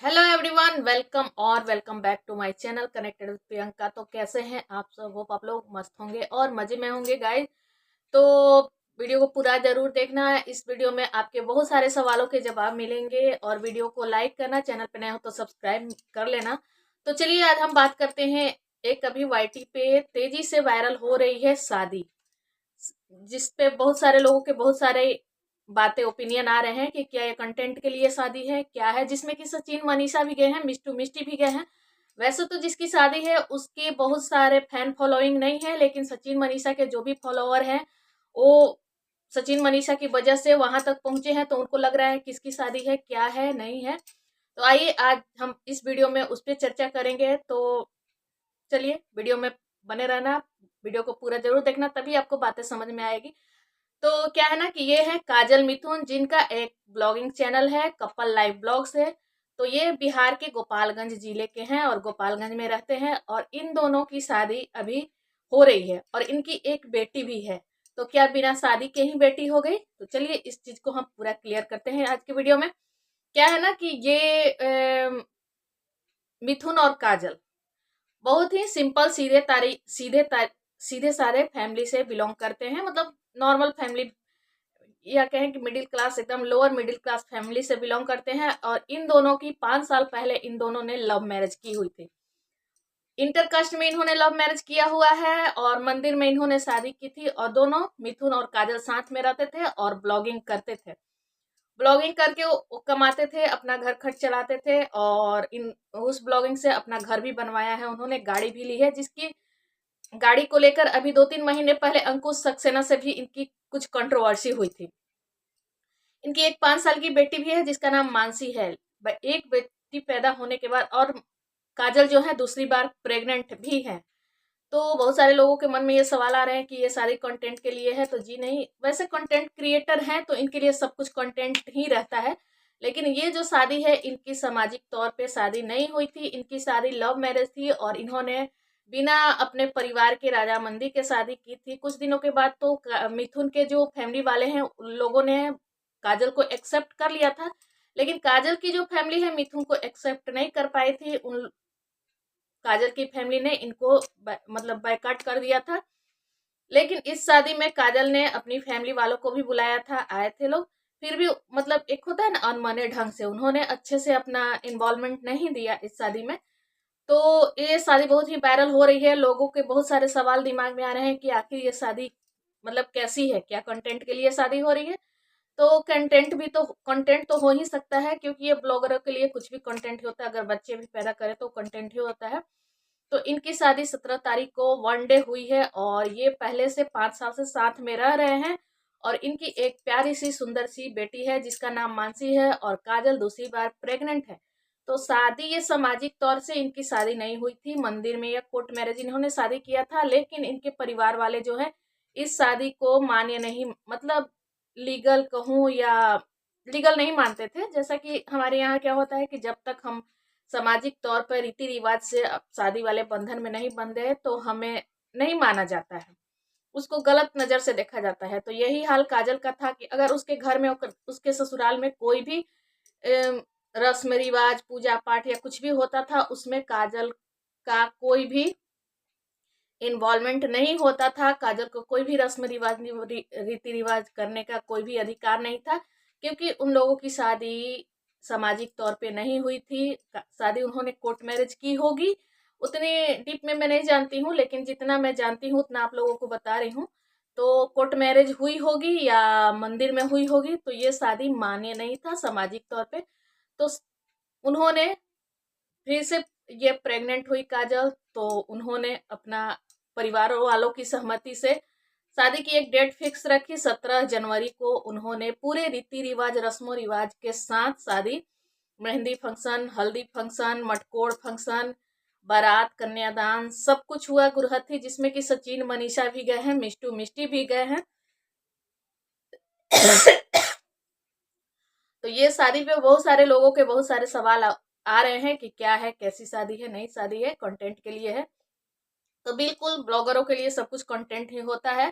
Hello everyone, welcome और welcome back to my channel connected with Priyanka. तो कैसे हैं आप सब? होप आप लोग मस्त होंगे और मजे में होंगे गाइस। तो वीडियो को पूरा जरूर देखना है। इस वीडियो में आपके बहुत सारे सवालों के जवाब मिलेंगे और वीडियो को लाइक करना, चैनल पे नए हो तो सब्सक्राइब कर लेना। तो चलिए आज हम बात करते हैं। एक अभी वाईटी पे तेजी से वायरल हो रही है शादी, जिस पे बहुत सारे लोगों के बहुत सारे बातें ओपिनियन आ रहे हैं कि क्या ये कंटेंट के लिए शादी है, क्या है, जिसमें कि सचिन मनीषा भी गए हैं, मिष्टू मिष्टी भी गए हैं। वैसे तो जिसकी शादी है उसके बहुत सारे फैन फॉलोइंग नहीं है, लेकिन सचिन मनीषा के जो भी फॉलोअर हैं वो सचिन मनीषा की वजह से वहां तक पहुंचे हैं। तो उनको लग रहा है किसकी शादी है, क्या है, नहीं है। तो आइए आज हम इस वीडियो में उस पर चर्चा करेंगे। तो चलिए वीडियो में बने रहना, वीडियो को पूरा जरूर देखना, तभी आपको बातें समझ में आएगी। तो क्या है ना कि ये है काजल मिथुन, जिनका एक ब्लॉगिंग चैनल है कपल लाइव ब्लॉग्स है। तो ये बिहार के गोपालगंज जिले के हैं और गोपालगंज में रहते हैं और इन दोनों की शादी अभी हो रही है और इनकी एक बेटी भी है। तो क्या बिना शादी के ही बेटी हो गई? तो चलिए इस चीज को हम पूरा क्लियर करते हैं आज के वीडियो में। क्या है ना कि ये मिथुन और काजल बहुत ही सिंपल सीधे सारे फैमिली से बिलोंग करते हैं। मतलब नॉर्मल फैमिली या कहें कि मिडिल क्लास, एकदम लोअर मिडिल क्लास फैमिली से बिलोंग करते हैं। और इन दोनों की 5 साल पहले इन दोनों ने लव मैरिज की हुई थी। इंटरकास्ट में इन्होंने लव मैरिज किया हुआ है और मंदिर में इन्होंने शादी की थी। और दोनों मिथुन और काजल साथ में रहते थे और ब्लॉगिंग करते थे। ब्लॉगिंग करके वो कमाते थे, अपना घर खर्च चलाते थे और इन उस ब्लॉगिंग से अपना घर भी बनवाया है उन्होंने, गाड़ी भी ली है। जिसकी गाड़ी को लेकर अभी 2-3 महीने पहले अंकुश सक्सेना से भी इनकी कुछ कंट्रोवर्सी हुई थी। इनकी एक 5 साल की बेटी भी है जिसका नाम मानसी है। एक बेटी पैदा होने के बाद और काजल जो है दूसरी बार प्रेग्नेंट भी है। तो बहुत सारे लोगों के मन में ये सवाल आ रहे हैं कि ये सारी कंटेंट के लिए है। तो जी नहीं, वैसे कंटेंट क्रिएटर हैं तो इनके लिए सब कुछ कंटेंट ही रहता है। लेकिन ये जो शादी है इनकी सामाजिक तौर पे शादी नहीं हुई थी, इनकी शादी लव मैरिज थी और इन्होंने बिना अपने परिवार के राजामंदी के शादी की थी। कुछ दिनों के बाद तो मिथुन के जो फैमिली वाले हैं उन लोगों ने काजल को एक्सेप्ट कर लिया था, लेकिन काजल की जो फैमिली है मिथुन को एक्सेप्ट नहीं कर पाई थी। उन काजल की फैमिली ने इनको मतलब बायकॉट कर दिया था। लेकिन इस शादी में काजल ने अपनी फैमिली वालों को भी बुलाया था, आए थे लोग। फिर भी मतलब एक होता है ना अनमने ढंग से, उन्होंने अच्छे से अपना इन्वॉल्वमेंट नहीं दिया इस शादी में। तो ये शादी बहुत ही वायरल हो रही है। लोगों के बहुत सारे सवाल दिमाग में आ रहे हैं कि आखिर ये शादी मतलब कैसी है, क्या कंटेंट के लिए शादी हो रही है? तो कंटेंट तो हो ही सकता है, क्योंकि ये ब्लॉगरों के लिए कुछ भी कंटेंट ही होता है। अगर बच्चे भी पैदा करें तो कंटेंट ही होता है। तो इनकी शादी 17 तारीख को वन डे हुई है और ये पहले से 5 साल से साथ में रह रहे हैं। और इनकी एक प्यारी सी सुंदर सी बेटी है जिसका नाम मानसी है और काजल दूसरी बार प्रेग्नेंट है। तो शादी ये सामाजिक तौर से इनकी शादी नहीं हुई थी, मंदिर में या कोर्ट मैरिज इन्होंने शादी किया था। लेकिन इनके परिवार वाले जो है इस शादी को मान्य नहीं, मतलब लीगल कहूँ या लीगल नहीं मानते थे। जैसा कि हमारे यहाँ क्या होता है कि जब तक हम सामाजिक तौर पर रीति रिवाज से शादी वाले बंधन में नहीं बंधे हैं तो हमें नहीं माना जाता है, उसको गलत नजर से देखा जाता है। तो यही हाल काजल का था कि अगर उसके घर में उसके ससुराल में कोई भी रस्म रिवाज, पूजा पाठ या कुछ भी होता था, उसमें काजल का कोई भी इन्वॉल्वमेंट नहीं होता था। काजल को कोई भी रस्म रिवाज रीति रिवाज करने का कोई भी अधिकार नहीं था, क्योंकि उन लोगों की शादी सामाजिक तौर पे नहीं हुई थी। शादी उन्होंने कोर्ट मैरिज की होगी, उतनी डीप में मैं नहीं जानती हूँ, लेकिन जितना मैं जानती हूँ उतना आप लोगों को बता रही हूँ। तो कोर्ट मैरिज हुई होगी या मंदिर में हुई होगी, तो ये शादी मान्य नहीं था सामाजिक तौर पे। तो उन्होंने फिर से, ये प्रेग्नेंट हुई काजल तो उन्होंने अपना परिवार वालों की सहमति से शादी की एक डेट फिक्स रखी। 17 जनवरी को उन्होंने पूरे रीति रिवाज, रस्मों रिवाज के साथ शादी, मेहंदी फंक्शन, हल्दी फंक्शन, मटकोड़ फंक्शन, बारात, कन्यादान, सब कुछ हुआ गुरहथी, जिसमें कि सचिन मनीषा भी गए हैं, मिष्टू मिष्टी भी गए हैं। तो ये शादी पे बहुत सारे लोगों के बहुत सारे सवाल आ रहे हैं कि क्या है, कैसी शादी है, नई शादी है, कंटेंट के लिए है। तो बिल्कुल ब्लॉगरों के लिए सब कुछ कंटेंट ही होता है।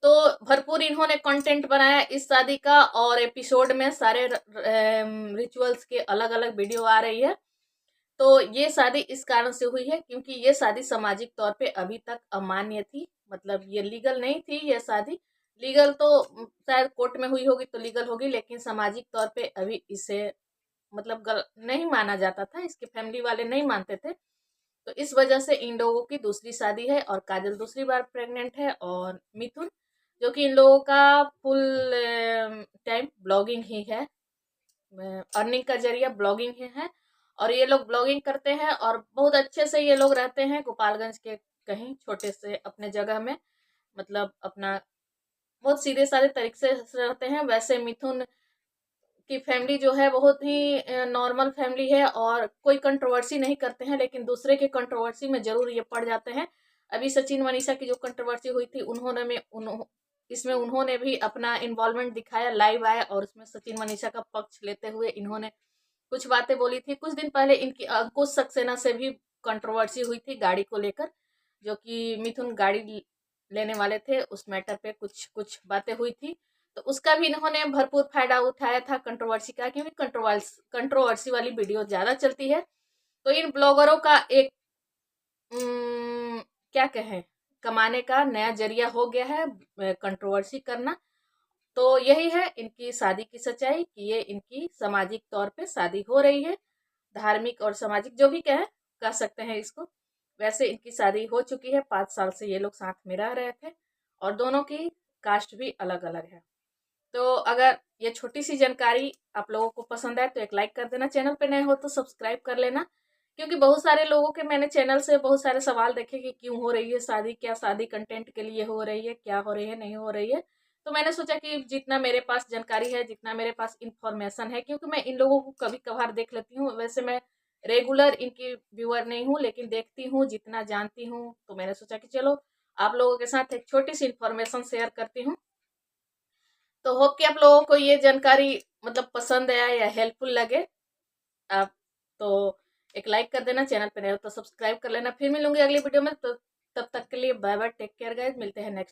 तो भरपूर इन्होंने कंटेंट बनाया इस शादी का और एपिसोड में सारे रिचुअल्स के अलग अलग वीडियो आ रही है। तो ये शादी इस कारण से हुई है क्योंकि ये शादी सामाजिक तौर पे अभी तक अमान्य थी, मतलब ये लीगल नहीं थी ये शादी। लीगल तो शायद कोर्ट में हुई होगी तो लीगल होगी, लेकिन सामाजिक तौर पे अभी इसे मतलब नहीं माना जाता था, इसके फैमिली वाले नहीं मानते थे। तो इस वजह से इन लोगों की दूसरी शादी है और काजल दूसरी बार प्रेग्नेंट है। और मिथुन जो कि इन लोगों का फुल टाइम ब्लॉगिंग ही है, अर्निंग का जरिया ब्लॉगिंग ही है। और ये लोग ब्लॉगिंग करते हैं और बहुत अच्छे से ये लोग रहते हैं गोपालगंज के कहीं छोटे से अपने जगह में, मतलब अपना बहुत सीधे साधे तरीके से रहते हैं। वैसे मिथुन की फैमिली जो है बहुत ही नॉर्मल फैमिली है और कोई कंट्रोवर्सी नहीं करते हैं, लेकिन दूसरे के कंट्रोवर्सी में जरूर ये पड़ जाते हैं। अभी सचिन मनीषा की जो कंट्रोवर्सी हुई थी इसमें उन्होंने भी अपना इन्वॉल्वमेंट दिखाया, लाइव आया और उसमें सचिन मनीषा का पक्ष लेते हुए इन्होंने कुछ बातें बोली थी। कुछ दिन पहले इनकी अंकुश सक्सेना से भी कंट्रोवर्सी हुई थी गाड़ी को लेकर, जो कि मिथुन गाड़ी लेने वाले थे, उस मैटर पे कुछ कुछ बातें हुई थी। तो उसका भी इन्होंने भरपूर फायदा उठाया था कंट्रोवर्सी का, क्योंकि कंट्रोवर्सी वाली वीडियो ज्यादा चलती है। तो इन ब्लॉगरों का एक क्या कहें, कमाने का नया जरिया हो गया है कंट्रोवर्सी करना। तो यही है इनकी शादी की सच्चाई कि ये इनकी सामाजिक तौर पे शादी हो रही है, धार्मिक और सामाजिक जो भी कह सकते हैं इसको। वैसे इनकी शादी हो चुकी है, 5 साल से ये लोग साथ में रह रहे थे और दोनों की कास्ट भी अलग अलग है। तो अगर ये छोटी सी जानकारी आप लोगों को पसंद आए तो एक लाइक कर देना, चैनल पे नए हो तो सब्सक्राइब कर लेना, क्योंकि बहुत सारे लोगों के मैंने चैनल से बहुत सारे सवाल देखे कि क्यों हो रही है शादी, क्या शादी कंटेंट के लिए हो रही है, क्या हो रही है, नहीं हो रही है। तो मैंने सोचा कि जितना मेरे पास जानकारी है, जितना मेरे पास इंफॉर्मेशन है, क्योंकि मैं इन लोगों को कभी कभार देख लेती हूँ, वैसे मैं रेगुलर इनकी व्यूअर नहीं हूँ, लेकिन देखती हूँ जितना जानती हूँ। तो मैंने सोचा कि चलो आप लोगों के साथ एक छोटी सी इन्फॉर्मेशन शेयर करती हूँ। तो होप कि आप लोगों को ये जानकारी मतलब पसंद आया या हेल्पफुल लगे। आप तो एक लाइक कर देना, चैनल पे नए हो तो सब्सक्राइब कर लेना। फिर मिलूंगी अगली वीडियो में, तो तब तक के लिए bye bye, take care guys, मिलते हैं नेक्स्ट